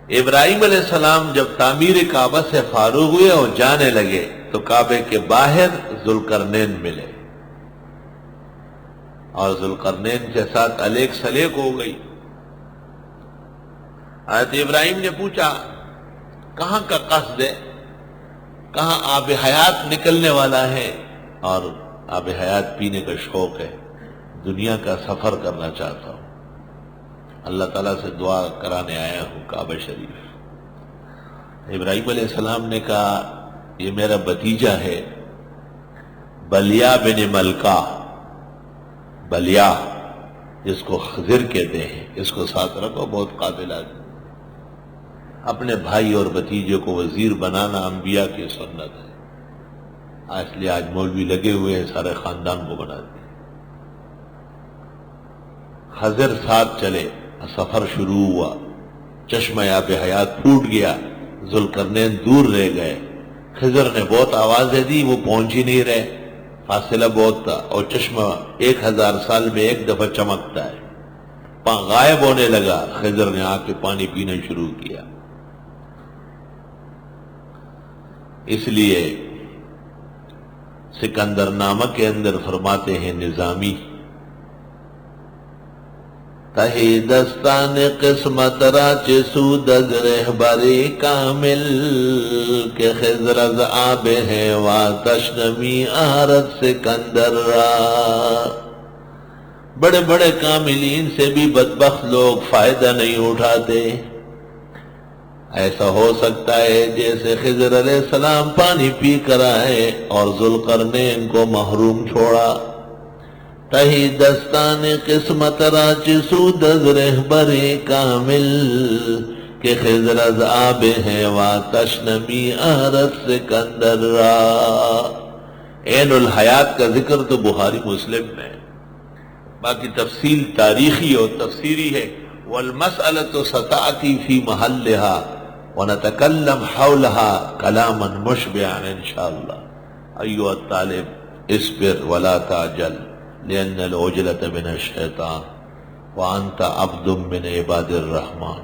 ابراہیم علیہ السلام جب تعمیر کعبہ سے فارغ ہوئے اور جانے لگے تو کعبے کے باہر ذوالقرنین ملے، اور ذوالقرنین کے ساتھ الیک سلیک ہو گئی۔ حضرت ابراہیم نے پوچھا کہاں کا قصد ہے، کہاں آب حیات نکلنے والا ہے؟ اور آب حیات پینے کا شوق ہے، دنیا کا سفر کرنا چاہتا ہوں، اللہ تعالیٰ سے دعا کرانے آیا ہوں کعبہ شریف۔ ابراہیم علیہ السلام نے کہا یہ میرا بھتیجا ہے بلیا بن ملکہ، بلیا جس کو خضر کہتے ہیں، اس کو ساتھ رکھو، بہت قابل آدمی۔ اپنے بھائی اور بھتیجے کو وزیر بنانا انبیاء کی سنت ہے، اس لیے آج مولوی لگے ہوئے ہیں سارے خاندان کو بناتے ہیں۔ خضر ساتھ چلے، سفر شروع ہوا، چشمہ آب حیات پھوٹ گیا، ذوالقرنین دور رہ گئے۔ خضر نے بہت آوازیں دی، وہ پہنچ ہی نہیں رہے، فاصلہ بہت تھا، اور چشمہ 1000 سال میں ایک دفعہ چمکتا ہے، غائب ہونے لگا۔ خضر نے آ کے پانی پینا شروع کیا۔ اس لیے سکندر نامہ کے اندر فرماتے ہیں نظامی، تہی دستان قسمت را چه سود از رهبری کامل کہ خضر از آب حیوانش نمی آرد سکندر را۔ بڑے بڑے کاملین سے بھی بدبخت لوگ فائدہ نہیں اٹھاتے۔ ایسا ہو سکتا ہے جیسے خضر علیہ السلام پانی پی کر آئے اور ذوالقرنین کو محروم چھوڑا۔ تہی دستان قسمت را چه سود از رهبری کامل کہ خضر از آب حیوانش نمی آرد سکندر را۔ عین الحیات کا ذکر تو بخاری مسلم میں، باقی تفصیل تاریخی اور تفسیری ہے۔ والمسألة ستأتي في محلها ونتكلم حولها كلاما مشبعا ان شاء الله۔ أيها الطالب اصبر ولا تعجل لأن العجلة من الشيطان وأنت عبد من عباد الرحمن۔